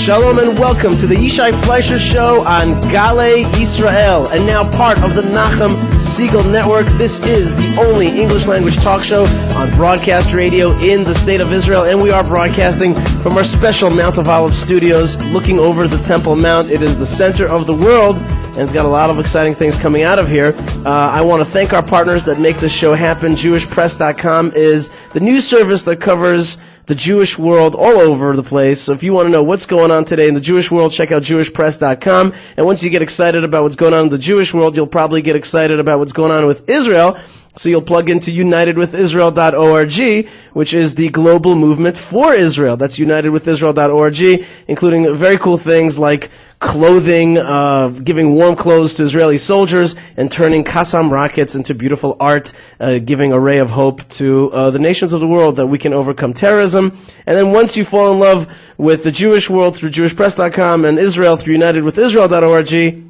Shalom and welcome to the Yishai Fleisher Show on Galei Yisrael, and now part of the Nachum Segal Network. This is the only English language talk show on broadcast radio in the state of Israel, and we are broadcasting from our special Mount of Olives studios looking over the Temple Mount. It is the center of the world, and it's got a lot of exciting things coming out of here. I want to thank our partners that make this show happen. JewishPress.com is the news service that covers the Jewish world all over the place. So if you want to know what's going on today in the Jewish world, check out JewishPress.com. And once you get excited about what's going on in the Jewish world, you'll probably get excited about what's going on with Israel. So you'll plug into UnitedWithIsrael.org, which is the global movement for Israel. That's UnitedWithIsrael.org, including very cool things like clothing, giving warm clothes to Israeli soldiers, and turning Qassam rockets into beautiful art, giving a ray of hope to the nations of the world that we can overcome terrorism. And then once you fall in love with the Jewish world through JewishPress.com and Israel through UnitedWithIsrael.org,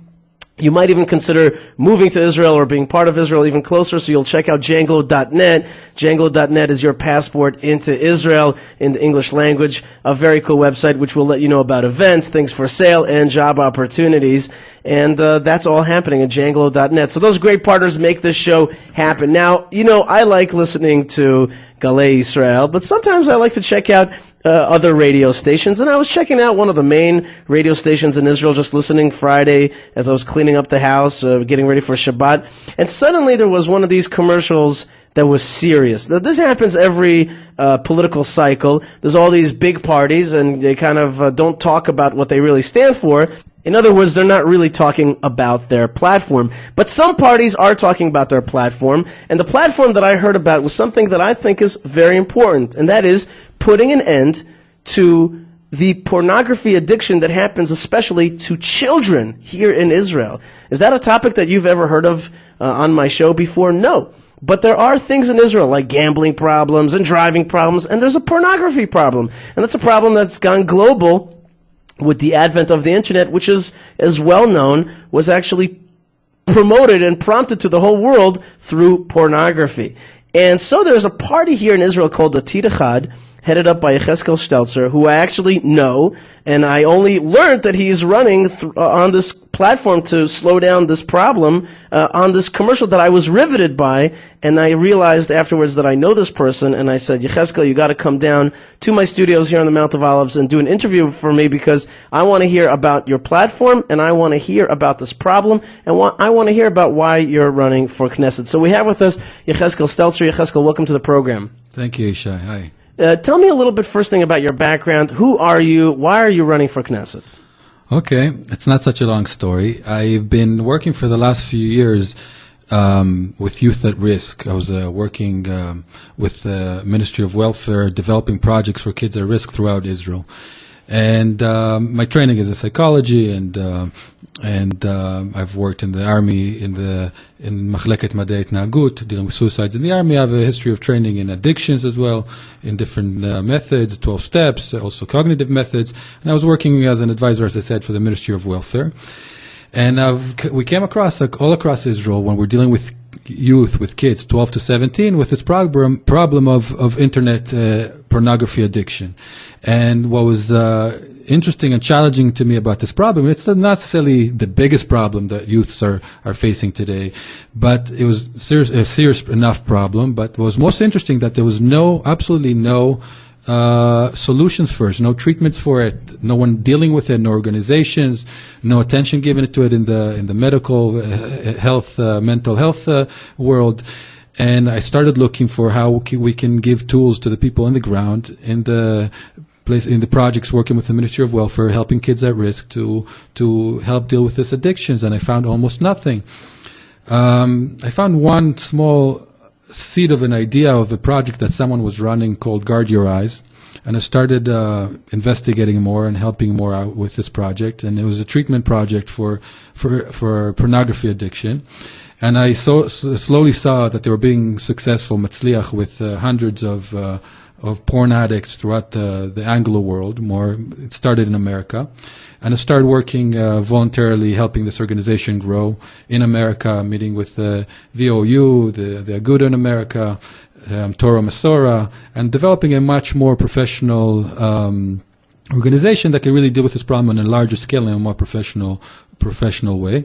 you might even consider moving to Israel or being part of Israel even closer, so you'll check out Janglo.net. Janglo.net is your passport into Israel in the English language, a very cool website which will let you know about events, things for sale, and job opportunities. And that's all happening at Janglo.net. So those great partners make this show happen. Now, you know, I like listening to Galei Yisrael, but sometimes I like to check out other radio stations, and I was checking out one of the main radio stations in Israel, just listening Friday as I was cleaning up the house, getting ready for Shabbat, and suddenly there was one of these commercials that was serious. Now, this happens every political cycle. There's all these big parties, and they kind of don't talk about what they really stand for. In other words, they're not really talking about their platform. But some parties are talking about their platform, and the platform that I heard about was something that I think is very important, and that is putting an end to the pornography addiction that happens especially to children here in Israel. Is that a topic that you've ever heard of on my show before? No. But there are things in Israel like gambling problems and driving problems, and there's a pornography problem. And that's a problem that's gone global with the advent of the internet, which is, as well known, was actually promoted and prompted to the whole world through pornography. And so there's a party here in Israel called the Atid Echad, headed up by Yecheskel Stelzer, who I actually know, and I only learned that he's running on this platform to slow down this problem on this commercial that I was riveted by, and I realized afterwards that I know this person, and I said, Yecheskel, you got to come down to my studios here on the Mount of Olives and do an interview for me, because I want to hear about your platform, and I want to hear about this problem, and I want to hear about why you're running for Knesset. So we have with us Yecheskel Stelzer. Yecheskel, welcome to the program. Thank you, Yishai. Hi. Tell me a little bit first thing about your background. Who are you? Why are you running for Knesset? Okay, it's not such a long story. I've been working for the last few years with youth at risk. I was working with the Ministry of Welfare, developing projects for kids at risk throughout Israel. And my training is in psychology, and I've worked in the army in Machleket Madei Itnagut, dealing with suicides in the army. I have a history of training in addictions as well, in different methods, 12 steps, also cognitive methods. And I was working as an advisor, as I said, for the Ministry of Welfare. And we came across, all across Israel, when we're dealing with youth, with kids, 12 to 17, with this problem of internet pornography addiction. And what was interesting and challenging to me about this problem, it's not necessarily the biggest problem that youths are facing today, but it was a serious enough problem. But what was most interesting, that there was absolutely no solutions first, no treatments for it, no one dealing with it, no organizations, no attention given to it in the medical health, mental health world. And I started looking for how we can give tools to the people on the ground in the projects working with the Ministry of Welfare, helping kids at risk to help deal with these addictions. And I found almost nothing. I found one small seed of an idea of a project that someone was running called Guard Your Eyes. And I started investigating more and helping more out with this project. And it was a treatment project for pornography addiction. And I slowly saw that they were being successful, matzliach, with hundreds of porn addicts throughout the Anglo world. It started in America. And I started working voluntarily, helping this organization grow in America, meeting with the VOU, the Aguda in America, Torah Masora, and developing a much more professional organization that can really deal with this problem on a larger scale in a more professional way.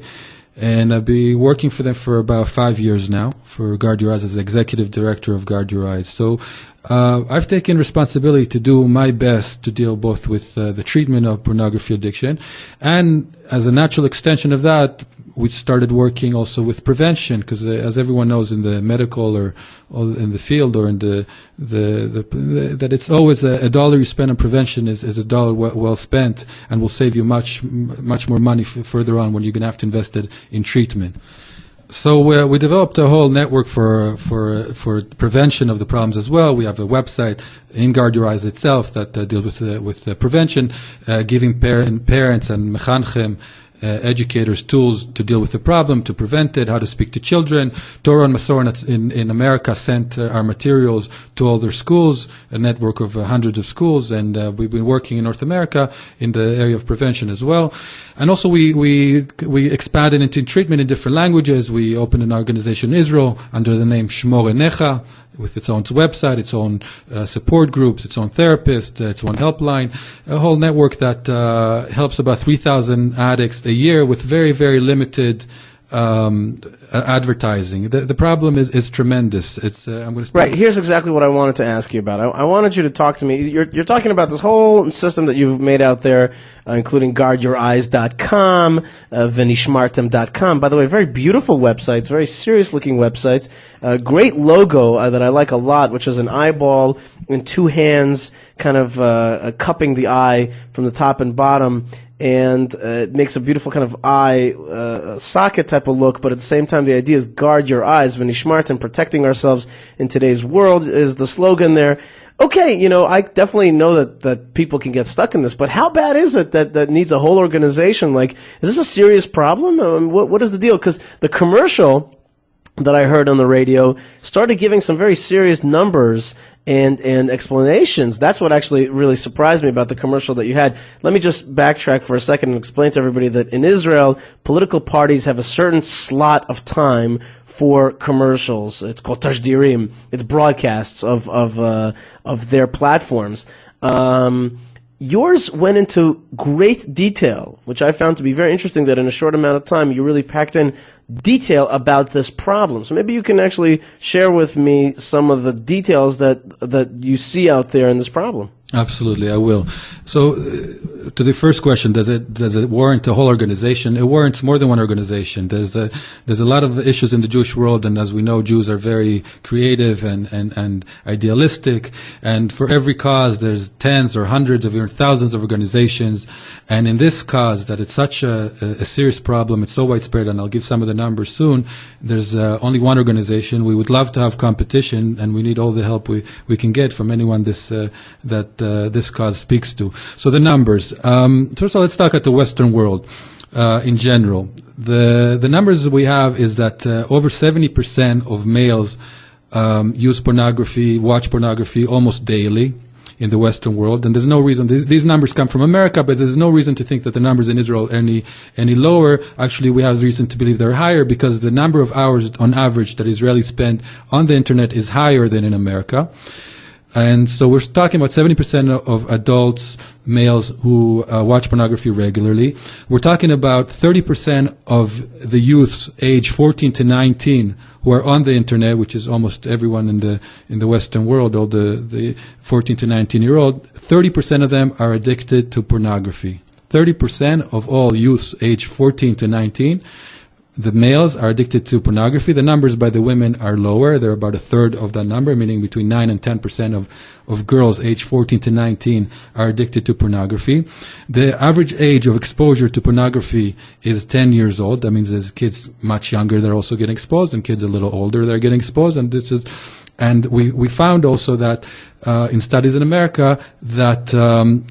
And I've been working for them for about 5 years now, for Guard Your Eyes as executive director of Guard Your Eyes. So I've taken responsibility to do my best to deal both with the treatment of pornography addiction, and as a natural extension of that, we started working also with prevention, because as everyone knows in the medical or in the field or in that it's always a dollar you spend on prevention is a dollar well spent, and will save you much more money further on when you're going to have to invest it in treatment. So we developed a whole network for prevention of the problems as well. We have a website in Guard Your Eyes itself that deals with prevention, giving parents and mechanchem, educators tools to deal with the problem, to prevent it, how to speak to children. Torah and Masorah in America sent our materials to all their schools, a network of hundreds of schools, and we've been working in North America in the area of prevention as well. And also we expanded into treatment in different languages. We opened an organization in Israel under the name Shmor Enecha, with its own website, its own support groups, its own therapist, its own helpline, a whole network that helps about 3,000 addicts a year with very, very limited advertising. The problem is tremendous. I'm going to right. Here's exactly what I wanted to ask you about. I wanted you to talk to me. You're talking about this whole system that you've made out there, including guardyoureyes.com, venishmartem.com. By the way, very beautiful websites, very serious-looking websites. Great logo that I like a lot, which is an eyeball in two hands, kind of cupping the eye from the top and bottom. And it makes a beautiful kind of eye socket type of look, but at the same time the idea is guard your eyes, venishmartem, protecting ourselves in today's world is the slogan there. Okay, I definitely know that people can get stuck in this, but how bad is it that needs a whole organization? Like, is this a serious problem? What is the deal? Because the commercial that I heard on the radio started giving some very serious numbers and explanations. That's what actually really surprised me about the commercial that you had. Let me just backtrack for a second and explain to everybody that in Israel, political parties have a certain slot of time for commercials. It's called tashdirim. It's broadcasts of their platforms. Yours went into great detail, which I found to be very interesting, that in a short amount of time you really packed in detail about this problem. So maybe you can actually share with me some of the details that you see out there in this problem. Absolutely, I will. So, to the first question, does it warrant a whole organization? It warrants more than one organization. There's a lot of issues in the Jewish world, and as we know, Jews are very creative and idealistic. And for every cause, there's tens or hundreds of even thousands of organizations. And in this cause, that it's such a serious problem, it's so widespread, and I'll give some of the numbers soon. There's only one organization. We would love to have competition, and we need all the help we can get from anyone this cause speaks to. So the numbers. First of all, let's talk at the Western world in general. The numbers we have is that over 70% of males use pornography, watch pornography almost daily in the Western world, and there's no reason. These numbers come from America, but there's no reason to think that the numbers in Israel are any lower. Actually, we have reason to believe they're higher, because the number of hours on average that Israelis spend on the internet is higher than in America. And so we're talking about 70% of adults, males, who watch pornography regularly. We're talking about 30% of the youths age 14 to 19 who are on the internet, which is almost everyone in the Western world, all the 14 to 19-year-old. 30% of them are addicted to pornography. 30% of all youths age 14 to 19. The males are addicted to pornography. The numbers by the women are lower. They're about a third of that number, meaning between 9 and 10% of girls aged 14 to 19 are addicted to pornography. The average age of exposure to pornography is 10 years old. That means there's kids much younger that are also getting exposed, and kids a little older that are getting exposed. And we found also that in studies in America that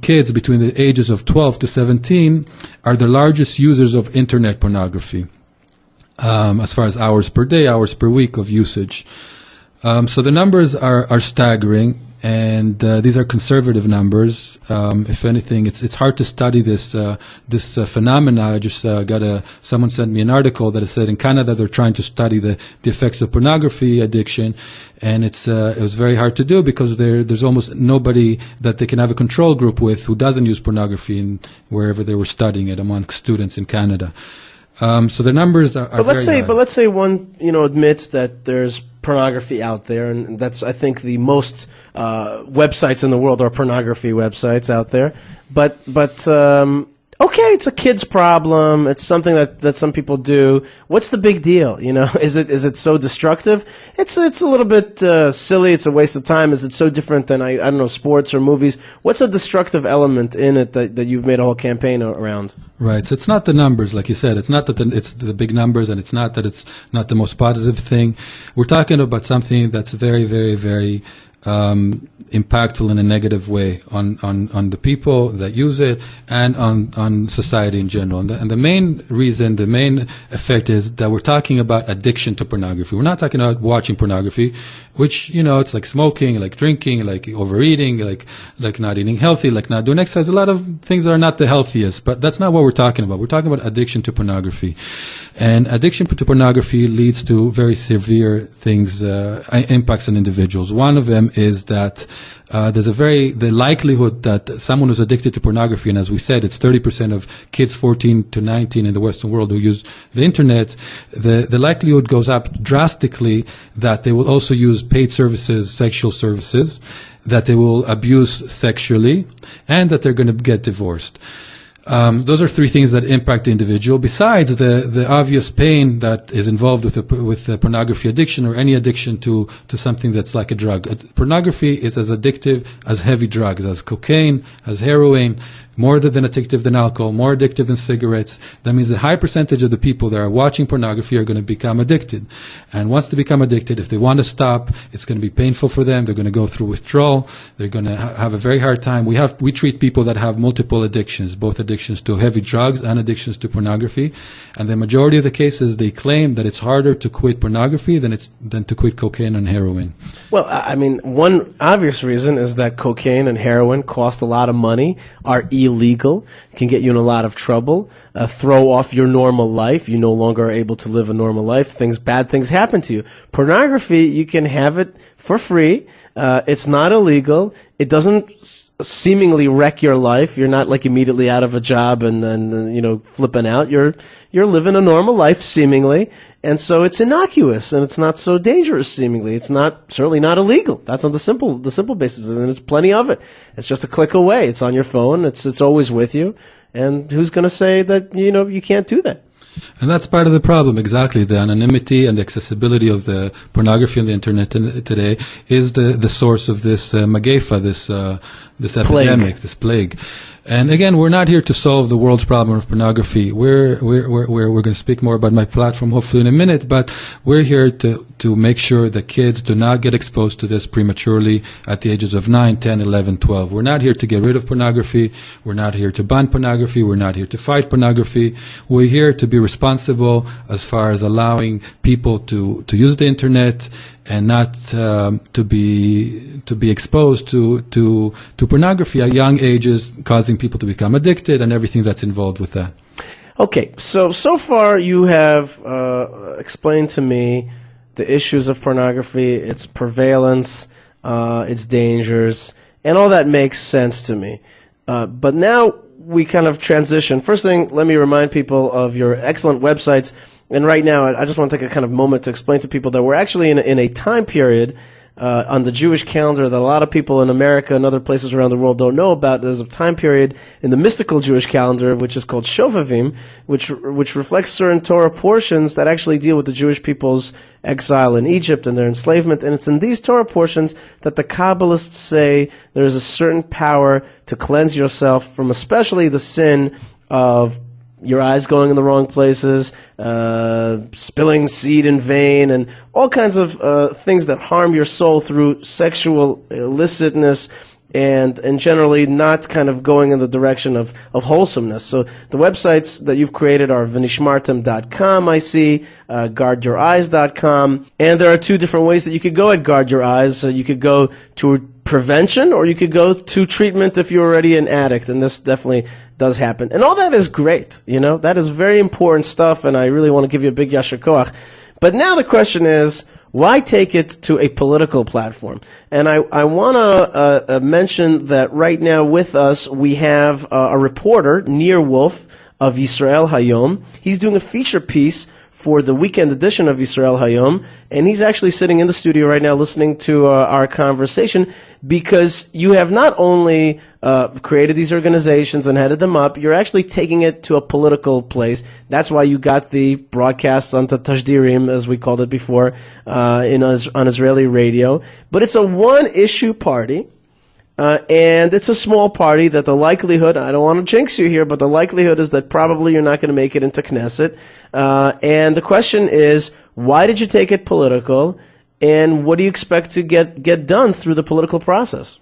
kids between the ages of 12 to 17 are the largest users of internet pornography. As far as hours per day, hours per week of usage. So the numbers are staggering. and these are conservative numbers. If anything, it's hard to study this phenomena. I just someone sent me an article that said in Canada they're trying to study the effects of pornography addiction, and it was very hard to do because there's almost nobody that they can have a control group with who doesn't use pornography in wherever they were studying it among students in Canada. So the numbers are very high. But let's say one admits that there's pornography out there, and that's, I think, the most websites in the world are pornography websites out there. But okay, it's a kid's problem. It's something that some people do. What's the big deal? Is it so destructive? It's a little bit silly. It's a waste of time. Is it so different than I don't know, sports or movies? What's a destructive element in it that you've made a whole campaign around? Right. So it's not the numbers, like you said. It's not that it's the big numbers, and it's not that it's not the most positive thing. We're talking about something that's very, very, very impactful in a negative way on the people that use it and on society in general. And the main reason, the main effect is that we're talking about addiction to pornography. We're not talking about watching pornography, which, it's like smoking, like drinking, like overeating, like not eating healthy, like not doing exercise, a lot of things that are not the healthiest, but that's not what we're talking about. We're talking about addiction to pornography. And addiction to pornography leads to very severe things, impacts on individuals. One of them is that the likelihood that someone who's addicted to pornography, and as we said, it's 30% of kids 14 to 19 in the Western world who use the internet, the likelihood goes up drastically that they will also use paid services, sexual services, that they will abuse sexually, and that they're going to get divorced. Those are three things that impact the individual, besides the obvious pain that is involved with the pornography addiction or any addiction to something that's like a drug. Pornography is as addictive as heavy drugs, as cocaine, as heroin, more than addictive than alcohol, more addictive than cigarettes. That means a high percentage of the people that are watching pornography are going to become addicted. And once they become addicted, if they want to stop, it's going to be painful for them. They're going to go through withdrawal. They're going to have a very hard time. We treat people that have multiple addictions, both addictions to heavy drugs and addictions to pornography. And the majority of the cases, they claim that it's harder to quit pornography than to quit cocaine and heroin. Well, I mean, one obvious reason is that cocaine and heroin cost a lot of money, are illegal, can get you in a lot of trouble, throw off your normal life. You no longer are able to live a normal life. Bad things happen to you. Pornography, you can have it for free. It's not illegal. It doesn't seemingly wreck your life. You're not like immediately out of a job and then flipping out. You're living a normal life seemingly, and so it's innocuous and it's not so dangerous seemingly. It's certainly not illegal. That's on the simple basis, and it's plenty of it. It's just a click away. It's on your phone. It's always with you. And who's going to say that you can't do that? And that's part of the problem, exactly. The anonymity and the accessibility of the pornography on the internet today is the source of this magefa, this epidemic, this plague. And again, we're not here to solve the world's problem of pornography. We're going to speak more about my platform hopefully in a minute, but we're here to make sure that kids do not get exposed to this prematurely at the ages of 9, 10, 11, 12. We're not here to get rid of pornography. We're not here to ban pornography. We're not here to fight pornography. We're here to be responsible as far as allowing people to use the internet and not to be exposed to pornography at young ages, causing people to become addicted and everything that's involved with that. Okay, so far you have explained to me the issues of pornography, its prevalence, its dangers, and all that makes sense to me. But now we kind of transition. First thing, let me remind people of your excellent websites. And right now, I just want to take a kind of moment to explain to people that we're actually in a time period on the Jewish calendar that a lot of people in America and other places around the world don't know about. There's a time period in the mystical Jewish calendar, which is called Shovavim, which reflects certain Torah portions that actually deal with the Jewish people's exile in Egypt and their enslavement. And it's in these Torah portions that the Kabbalists say there's a certain power to cleanse yourself from especially the sin of your eyes going in the wrong places, spilling seed in vain, and all kinds of things that harm your soul through sexual illicitness and generally not kind of going in the direction of wholesomeness. So the websites that you've created are vinishmartem.com, I see, guardyoureyes.com, and there are two different ways that you could go at Guard Your Eyes. So you could go to prevention, or you could go to treatment if you're already an addict, and this definitely does happen. And all that is great, that is very important stuff, and I really want to give you a big yasher koach. But now the question is, why take it to a political platform? And I want to mention that right now with us we have a reporter, Nir Wolf, of Yisrael Hayom. He's doing a feature piece for the weekend edition of Yisrael Hayom, and he's actually sitting in the studio right now listening to our conversation, because you have not only created these organizations and headed them up, you're actually taking it to a political place. That's why you got the broadcasts on Tashdirim, as we called it before, on Israeli radio. But it's a one-issue party. And it's a small party that the likelihood, I don't want to jinx you here, but the likelihood is that probably you're not going to make it into Knesset. And the question is, why did you take it political? And what do you expect to get done through the political process?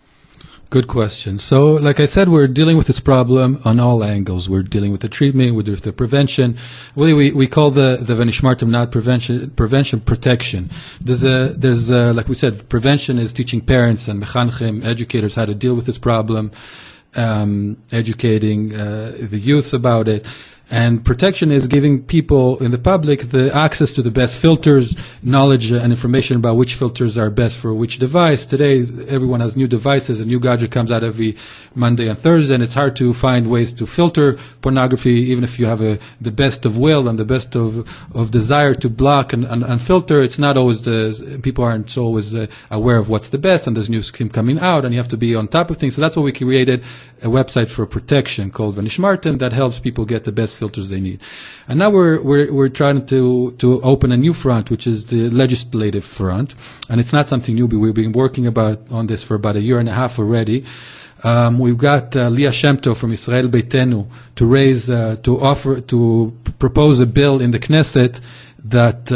Good question. So, like I said, we're dealing with this problem on all angles. We're dealing with the treatment, we're dealing with the prevention. Really, we call the Venishmartim not prevention, protection. There's like we said, prevention is teaching parents and mechanchim, educators, how to deal with this problem, educating the youth about it. And protection is giving people in the public the access to the best filters, knowledge and information about which filters are best for which device. Today, everyone has new devices. A new gadget comes out every Monday and Thursday, and it's hard to find ways to filter pornography, even if you have the best of will and the best of desire to block and filter. It's not always people aren't always aware of what's the best, and there's news coming out, and you have to be on top of things. So that's why we created a website for protection called Venishmartim that helps people get the best filters they need. And now we're trying to open a new front, which is the legislative front, and it's not something new. We've been working on this for about a year and a half already. We've got Leah Shemto from Israel Beitenu to propose a bill in the Knesset that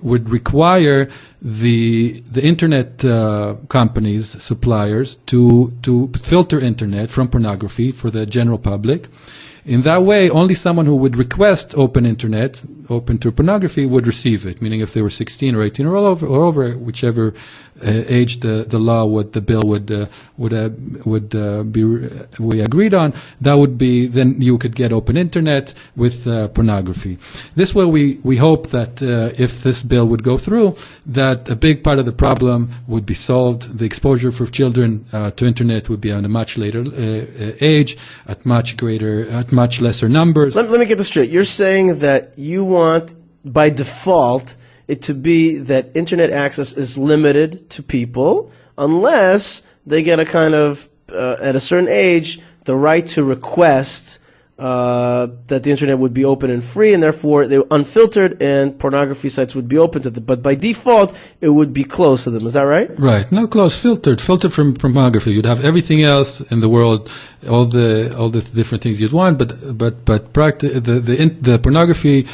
would require the internet companies, suppliers, to filter internet from pornography for the general public. In that way, only someone who would request open internet, open to pornography, would receive it. Meaning, if they were 16 or 18 or over, whichever age the bill would be we agreed on, that would be, then you could get open internet with pornography. This way, we hope that if this bill would go through, that a big part of the problem would be solved. The exposure for children to internet would be on a much later age, at much lesser numbers. Let me get this straight. You're saying that you want, by default, it to be that internet access is limited to people unless they get a kind of, at a certain age, the right to request that the internet would be open and free, and therefore they unfiltered and pornography sites would be open to them. But by default, it would be closed to them. Is that right? Right. No, closed, filtered from pornography. You'd have everything else in the world, all the different things you'd want, but the pornography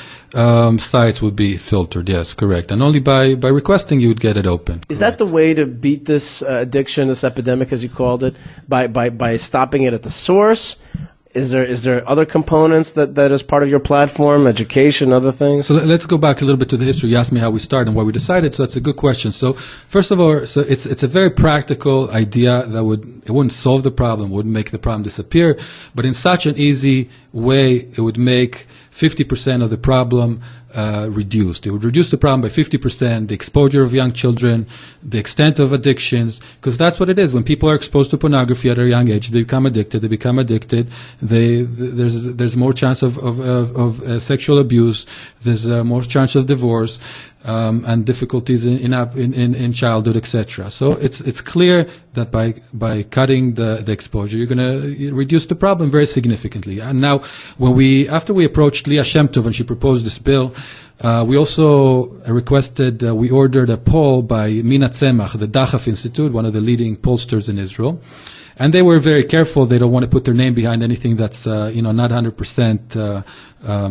sites would be filtered. Yes, correct. And only by requesting you would get it open. Is that the way to beat this addiction, this epidemic, as you called it, by stopping it at the source? Is there other components that is part of your platform, education, other things? So let's go back a little bit to the history. You asked me how we started and why we decided, so it's a good question. So first of all, it's a very practical idea that it wouldn't solve the problem, wouldn't make the problem disappear, but in such an easy way, it would make 50% of the problem reduced. It would reduce the problem by 50%, the exposure of young children, the extent of addictions, because that's what it is. When people are exposed to pornography at a young age, they become addicted. There's more chance of sexual abuse. There's more chance of divorce. And difficulties in childhood, etc. So it's clear that by cutting the exposure, you're going to reduce the problem very significantly. And now, after we approached Leah Shemtov and she proposed this bill, we also we ordered a poll by Mina Tzemach, the Dachaf Institute, one of the leading pollsters in Israel. And they were very careful. They don't want to put their name behind anything that's, not 100%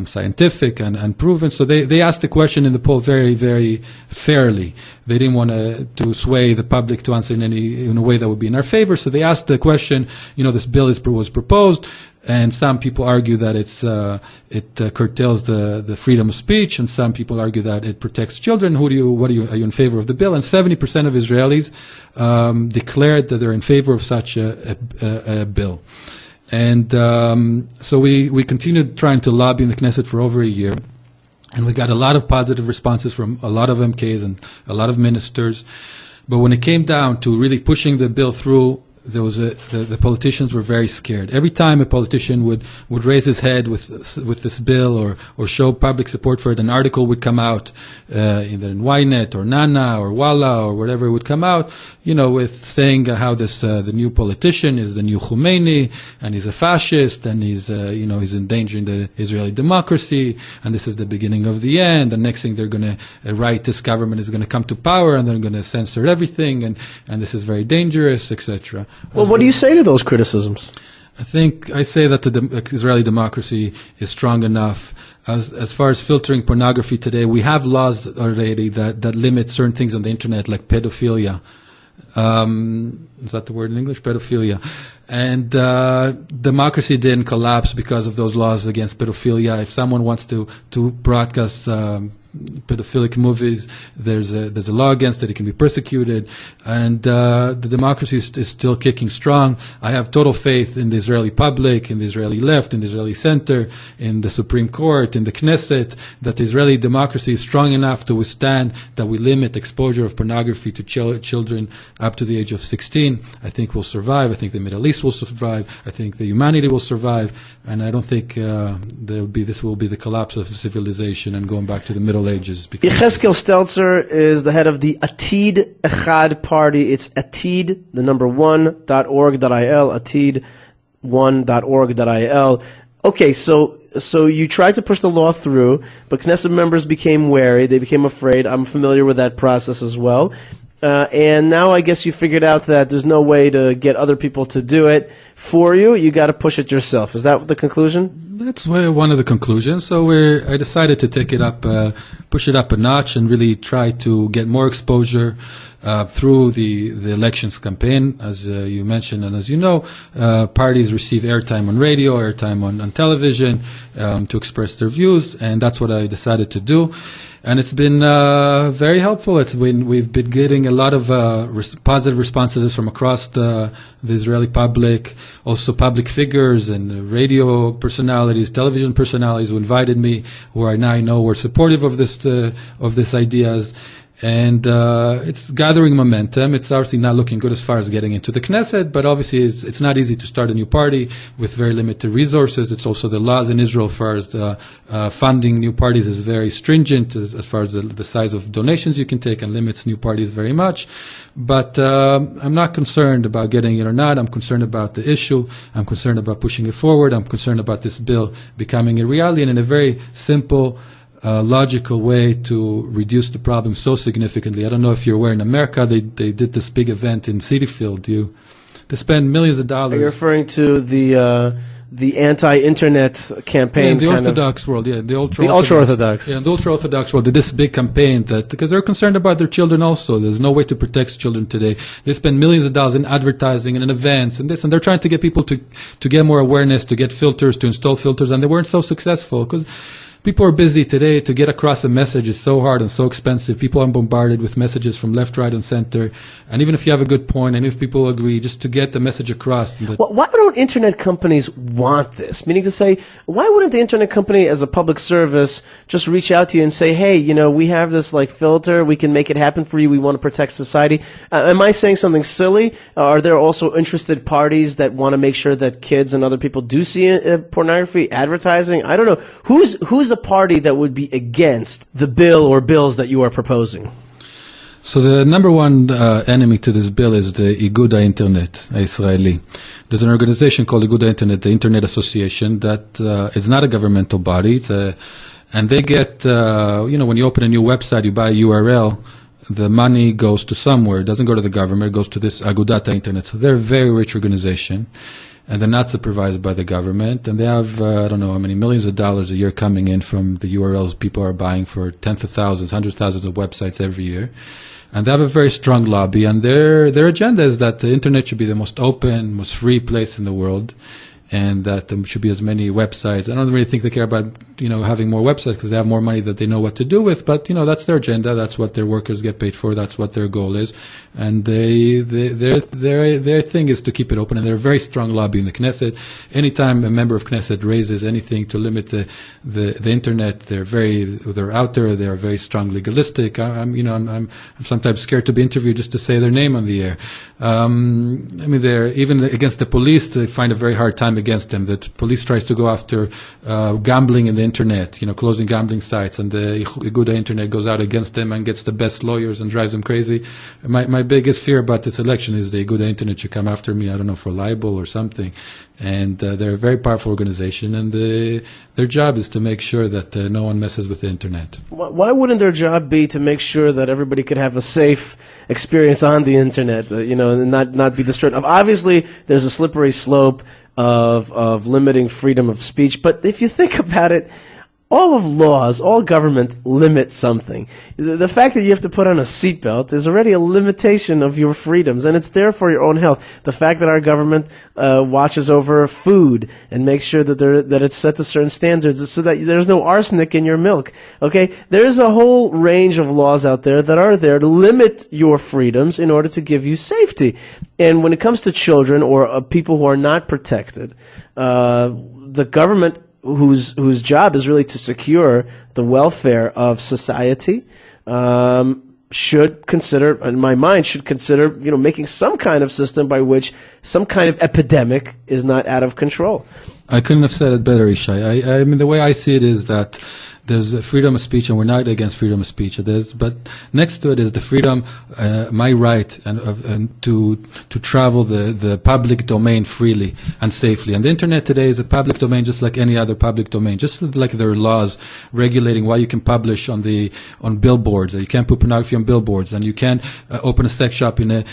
scientific and proven. So they asked the question in the poll very, very fairly. They didn't want to sway the public to answer in a way that would be in our favor. So they asked the question, this bill was proposed. And some people argue that it curtails the freedom of speech, and some people argue that it protects children. Are you in favor of the bill? And 70% of Israelis declared that they're in favor of such a bill. And so we continued trying to lobby in the Knesset for over a year. And we got a lot of positive responses from a lot of MKs and a lot of ministers. But when it came down to really pushing the bill through, the politicians were very scared. Every time a politician would raise his head with this bill or show public support for it, an article would come out, either in Ynet or Nana or Walla or whatever would come out, with saying how the new politician is the new Khomeini and he's a fascist and he's endangering the Israeli democracy and this is the beginning of the end. And next thing they're going to rightist government is going to come to power and they're going to censor everything and this is very dangerous, etc. Well, what do you say to those criticisms? I say that the Israeli democracy is strong enough. As far as filtering pornography today, we have laws already that limit certain things on the internet, like pedophilia. Is that the word in English? Pedophilia. And democracy didn't collapse because of those laws against pedophilia. If someone wants to broadcast pedophilic movies, there's a law against it. It can be persecuted, and the democracy is still kicking strong. I have total faith in the Israeli public, in the Israeli left, in the Israeli center, in the Supreme Court, in the Knesset, that the Israeli democracy is strong enough to withstand that we limit exposure of pornography to children up to the age of 16. I think we'll survive. I think the Middle East will survive. I think the humanity will survive, and I don't think this will be the collapse of civilization and going back to the Middle Ages. Yecheskel Stelzer is the head of the Atid Echad party. It's Atid, the number 1.org.il, Atid1.org.il. Okay, so you tried to push the law through, but Knesset members became wary. They became afraid. I'm familiar with that process as well. And now I guess you figured out that there's no way to get other people to do it for you. You got to push it yourself. Is that the conclusion? That's one of the conclusions. So I decided to take it up, push it up a notch, and really try to get more exposure through the elections campaign. As you mentioned, and as you know, parties receive airtime on radio, airtime on television to express their views, and that's what I decided to do. And it's been very helpful. We've been getting a lot of positive responses from across the Israeli public, also public figures and radio personalities, television personalities who invited me, who I now know were supportive of this ideas. And it's gathering momentum. It's obviously not looking good as far as getting into the Knesset, but obviously it's not easy to start a new party with very limited resources. It's also the laws in Israel as far as funding new parties is very stringent as far as the size of donations you can take, and limits new parties very much. But I'm not concerned about getting it or not. I'm concerned about the issue. I'm concerned about pushing it forward. I'm concerned about this bill becoming a reality, and in a very simple logical way to reduce the problem so significantly. I don't know if you're aware, in America they did this big event in Citi Field. They spend millions of dollars. Are you referring to the anti-internet campaign? Yeah, the Orthodox world, yeah, the ultra-Orthodox. Yeah, the ultra-Orthodox world did this big campaign because they're concerned about their children also. There's no way to protect children today. They spend millions of dollars in advertising and in events and this, and they're trying to get people to get more awareness, to get filters, to install filters, and they weren't so successful because people are busy today. To get across a message is so hard and so expensive. People are bombarded with messages from left, right, and center. And even if you have a good point, and if people agree, just to get the message across. Why don't internet companies want this? Meaning to say, why wouldn't the internet company, as a public service, just reach out to you and say, hey, we have this filter. We can make it happen for you. We want to protect society. Am I saying something silly? Are there also interested parties that want to make sure that kids and other people do see pornography, advertising? I don't know. Who's a party that would be against the bill or bills that you are proposing? So the number one enemy to this bill is the Igud HaInternet Israeli. There's an organization called Igud HaInternet, the Internet Association, that is not a governmental body. And they get, when you open a new website, you buy a URL, the money goes to somewhere. It doesn't go to the government. It goes to this Agudat HaInternet. So they're a very rich organization. And they're not supervised by the government, and they have, I don't know how many millions of dollars a year coming in from the URLs people are buying for tens of thousands, hundreds of thousands of websites every year. And they have a very strong lobby, and their agenda is that the internet should be the most open, most free place in the world. and that there should be as many websites. I don't really think they care about, having more websites because they have more money that they know what to do with, but, that's their agenda. That's what their workers get paid for. That's what their goal is. And their thing is to keep it open, and they're a very strong lobby in the Knesset. Anytime a member of Knesset raises anything to limit the internet, they're out there. They're very strong legalistic. I'm sometimes scared to be interviewed just to say their name on the air. They're even against the police. They find a very hard time against them. The police tries to go after gambling in the internet, closing gambling sites, and the Iguda Internet goes out against them and gets the best lawyers and drives them crazy. My biggest fear about this election is the Iguda Internet should come after me, I don't know, for libel or something. And they're a very powerful organization, and their job is to make sure that no one messes with the internet. Why wouldn't their job be to make sure that everybody could have a safe experience on the internet, and not be destroyed? Obviously, there's a slippery slope of limiting freedom of speech, but if you think about it, all government limit something. The fact that you have to put on a seatbelt is already a limitation of your freedoms, and it's there for your own health. The fact that our government watches over food and makes sure that it's set to certain standards so that there's no arsenic in your milk. Okay? There's a whole range of laws out there that are there to limit your freedoms in order to give you safety. And when it comes to children or people who are not protected, the government whose job is really to secure the welfare of society, should consider, in my mind, making some kind of system by which some kind of epidemic is not out of control. I couldn't have said it better, Yishai. The way I see it is that there's freedom of speech, and we're not against freedom of speech. But next to it is the freedom, my right, and to travel the public domain freely and safely. And the internet today is a public domain, just like any other public domain. Just like there are laws regulating why you can publish on billboards, you can't put pornography on billboards, and you can't open a sex shop in a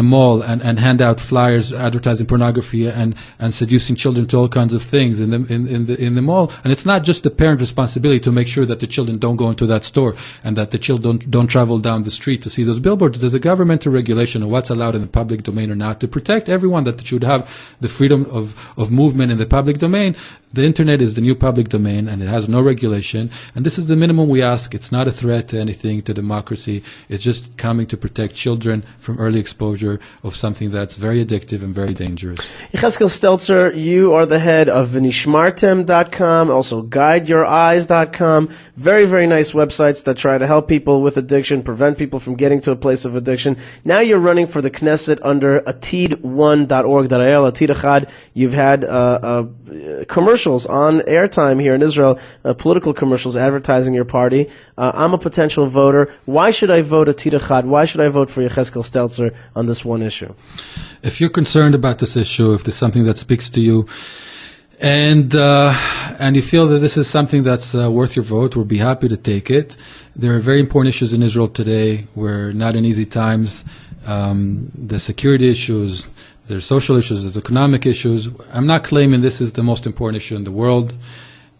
mall and hand out flyers advertising pornography and seducing children to all kinds of things in the mall. And it's not just the parent responsibility to make sure that the children don't go into that store and that the children don't travel down the street to see those billboards. There's a governmental regulation of what's allowed in the public domain or not to protect everyone, that should have the freedom of movement in the public domain. The internet is the new public domain, and it has no regulation. And this is the minimum we ask. It's not a threat to anything, to democracy. It's just coming to protect children from early exposure of something that's very addictive and very dangerous. Yecheskel Stelzer, you are the head of Vinishmartem.com, also GuideYourEyes.com. Very, very nice websites that try to help people with addiction, prevent people from getting to a place of addiction. Now you're running for the Knesset under atid1.org.il, Atid Echad. You've had commercials on airtime here in Israel, political commercials advertising your party. I'm a potential voter. Why should I vote Atid Echad? Why should I vote for Yecheskel Stelzer on this one issue? If you're concerned about this issue, if there's something that speaks to you, and you feel that this is something that's worth your vote, we'll be happy to take it. There are very important issues in Israel today. We're not in easy times. The security issues, there's social issues, there's economic issues. I'm not claiming this is the most important issue in the world.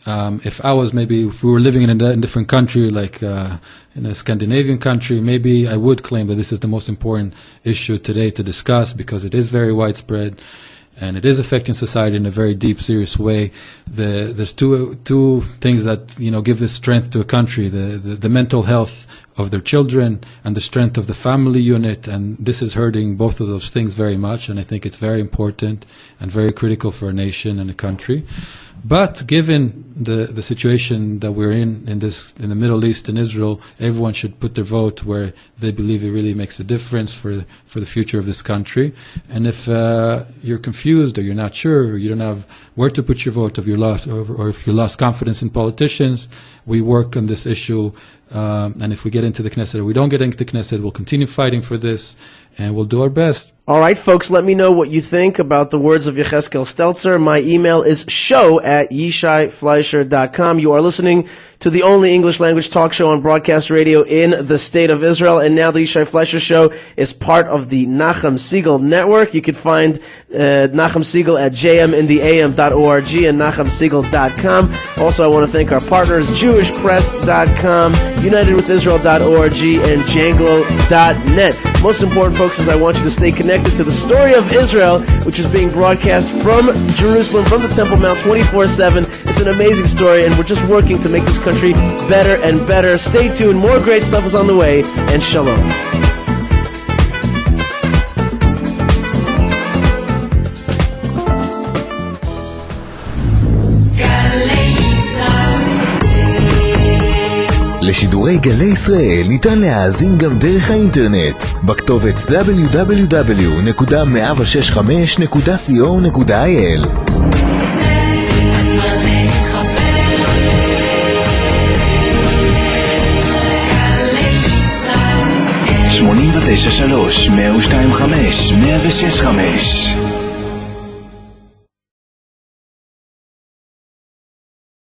If we were living in a different country, like in a Scandinavian country, maybe I would claim that this is the most important issue today to discuss, because it is very widespread and it is affecting society in a very deep, serious way. There's two things that give this strength to a country: the mental health of their children and the strength of the family unit, and this is hurting both of those things very much, and I think it's very important and very critical for a nation and a country. But given the situation that we're in the Middle East and Israel, everyone should put their vote where they believe it really makes a difference for the future of this country. And if you're confused, or you're not sure, or you don't have where to put your vote, or if you lost confidence in politicians, we work on this issue. And if we get into the Knesset or we don't get into the Knesset, we'll continue fighting for this, and we'll do our best. All right, folks, let me know what you think about the words of Yecheskel Stelzer. My email is show@yishaifleisher.com. You are listening to the only English language talk show on broadcast radio in the state of Israel. And now the Yishai Fleisher Show is part of the Nachum Segal Network. You can find Nachum Segal at jmintheam.org and nachumsegal.com. Also, I want to thank our partners, jewishpress.com, unitedwithisrael.org, and janglo.net. Most important, folks, is I want you to stay connected connected to the story of Israel, which is being broadcast from Jerusalem, from the Temple Mount 24/7. It's an amazing story, and we're just working to make this country better and better. Stay tuned. More great stuff is on the way, and shalom. לשידורי גלי ישראל ניתן להאזין גם דרך האינטרנט בכתובת www.106.5.co.il 89.3 102.5 106.5